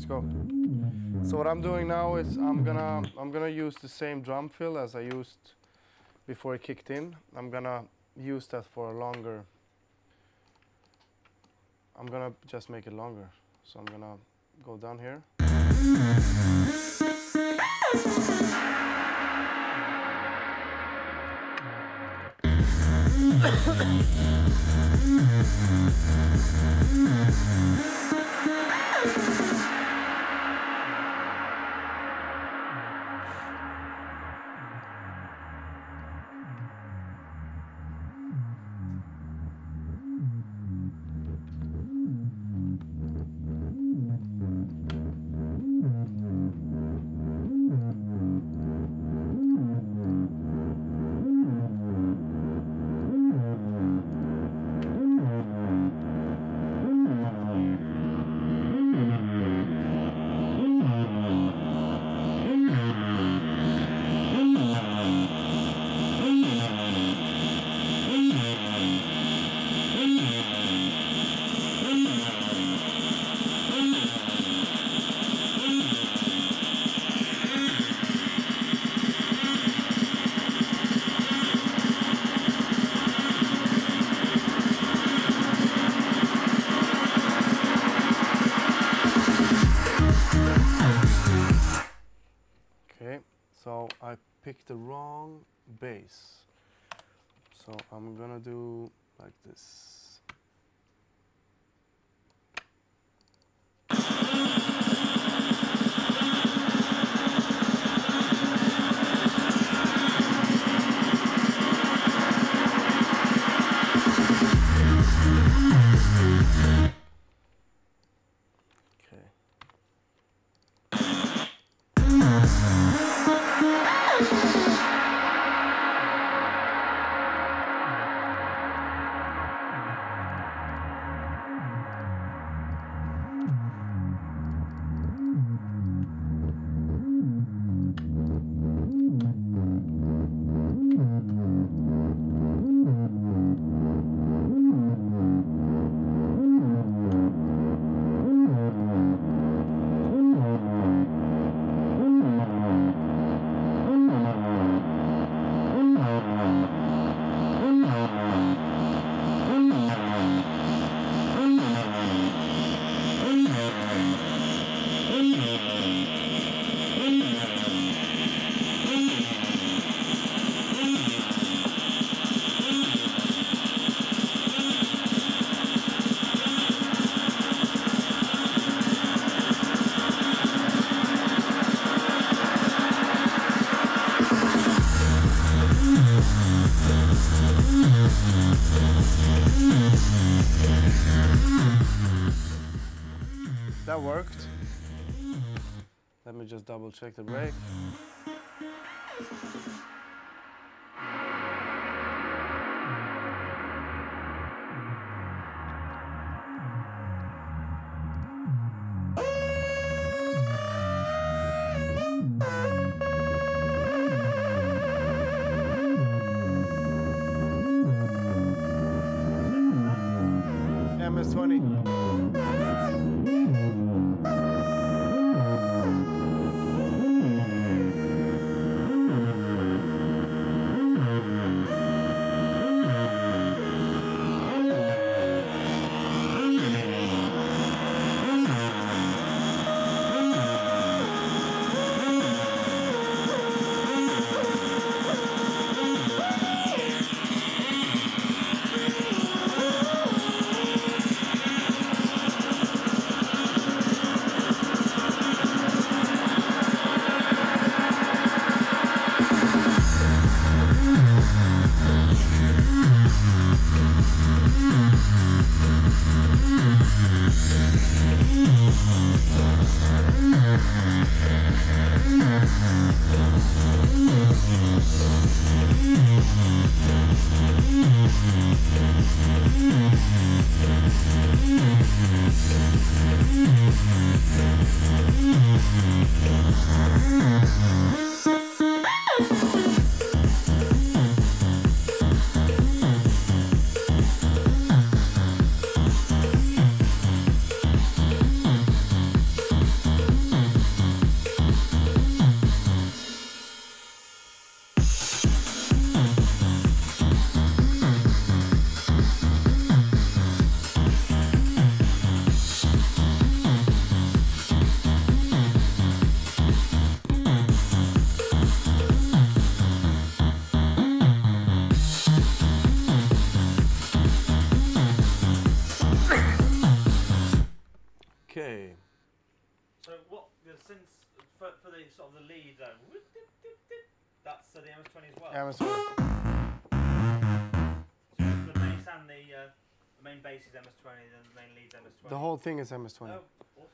let's go. So what I'm doing now is I'm gonna use the same drum fill as I used before it kicked in. I'm gonna use that for a longer. I'm gonna just make it longer. So I'm gonna go down here. So I picked the wrong bass. So I'm gonna do like this. That worked. Let me just double check the break. MS-20. leads out. That's the MS-20 as well. MS-20. So the bass and the main bass is MS-20, then the main lead's MS-20. The whole thing is MS-20. Oh, awesome.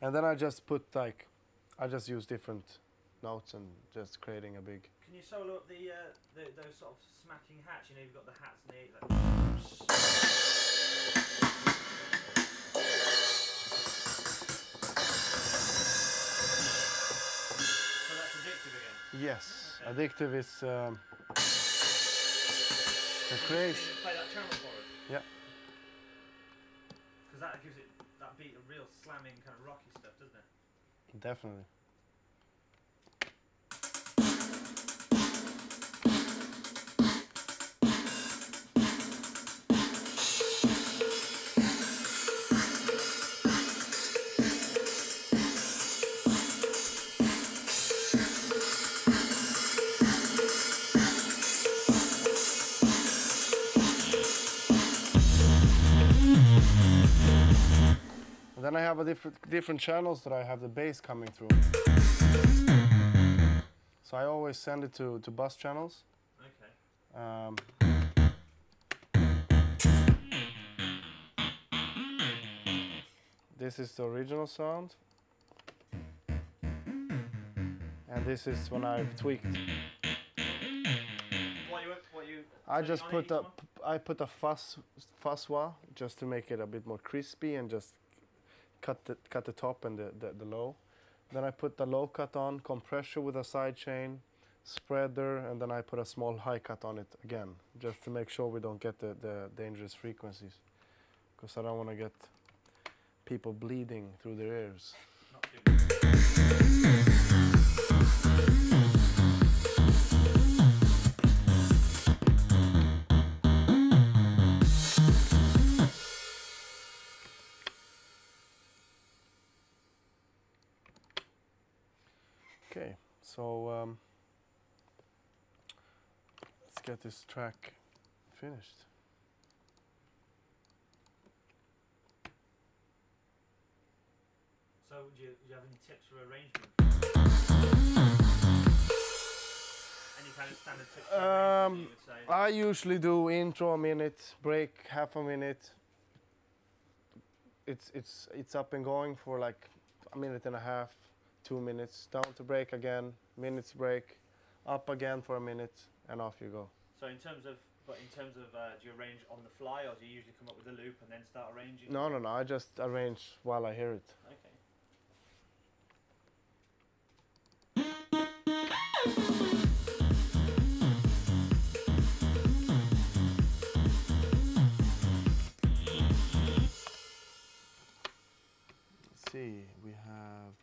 And then I just put like, I just use different notes and just creating a big. Can you solo up those sort of smacking hats? You know, you've got the hats and the So that's addictive again. Yes, okay. Addictive is the craze. Can you play that channel for us? Yeah. Because that gives it that beat a real slamming kind of rocky stuff, doesn't it? Definitely. Then I have a different channels that I have the bass coming through. So I always send it to bus channels. Okay. This is the original sound. And this is when I've tweaked. I just put a fuzz wah just to make it a bit more crispy and just cut the top and the low. Then I put the low cut on, compressor with a side chain, spreader, and then I put a small high cut on it again, just to make sure we don't get the dangerous frequencies, because I don't want to get people bleeding through their ears. Not too bad. Okay, so let's get this track finished. So, do you have any tips for arrangement? Any kind of standard tips for arrangement you would say? I usually do intro a minute, break half a minute. It's up and going for like a minute and a half. 2 minutes, down to break again, minutes break, up again for a minute, and off you go. So in terms of, do you arrange on the fly, or do you usually come up with a loop and then start arranging? No, I just arrange while I hear it. Okay. Let's see, we have.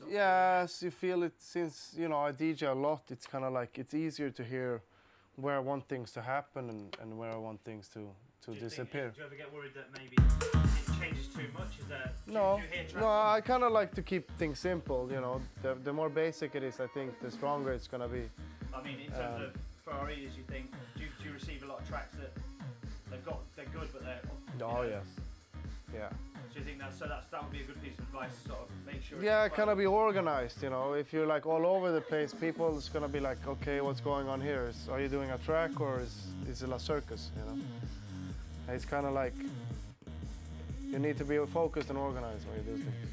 Yes, you feel it since, you know, I DJ a lot. It's kind of like, it's easier to hear where I want things to happen and where I want things to disappear. Do you ever get worried that maybe changes too much? Is there? No, do you hear tracks no, on- I kind of like to keep things simple. You know, the more basic it is, I think the stronger it's gonna be. I mean, in terms of for our ears, you think do you receive a lot of tracks that they're good, but they're Oh yes, yeah. So you think that would be a good piece of advice, to sort of make sure. Yeah, it's kind of be organized. You know, if you're like all over the place, people is gonna be like, okay, what's going on here? Are you doing a track or is it a circus? You know, and it's kind of like you need to be focused and organized when you do things.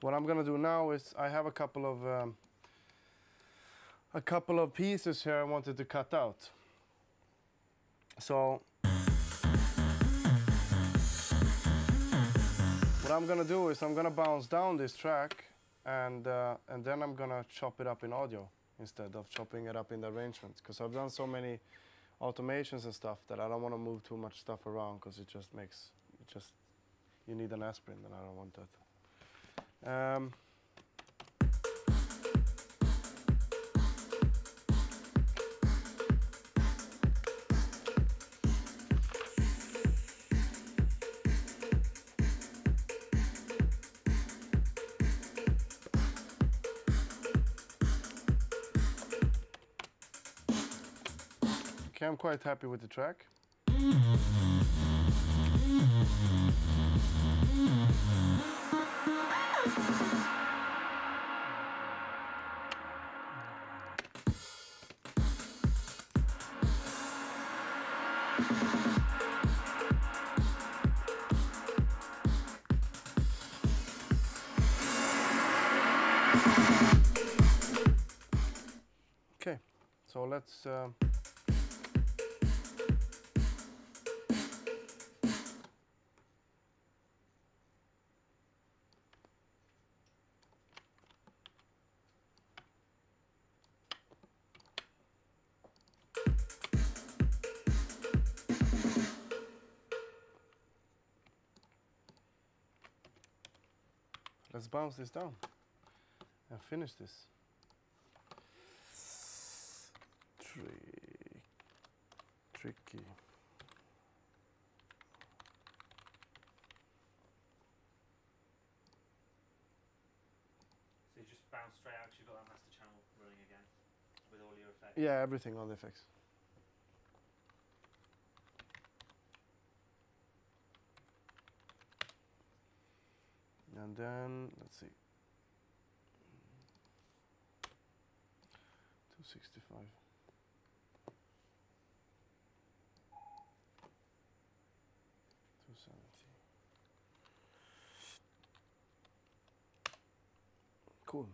What I'm gonna do now is I have a couple of pieces here I wanted to cut out. So what I'm gonna do is I'm gonna bounce down this track and then I'm gonna chop it up in audio instead of chopping it up in the arrangements, because I've done so many automations and stuff that I don't want to move too much stuff around, because it just you need an aspirin and I don't want that. Okay, I'm quite happy with the track. Okay, so let's bounce this down and finish this. Tricky. So you just bounce straight out 'cause you've got that master channel running again with all your effects. Yeah, everything on the effects. And then, let's see, 265. Cool.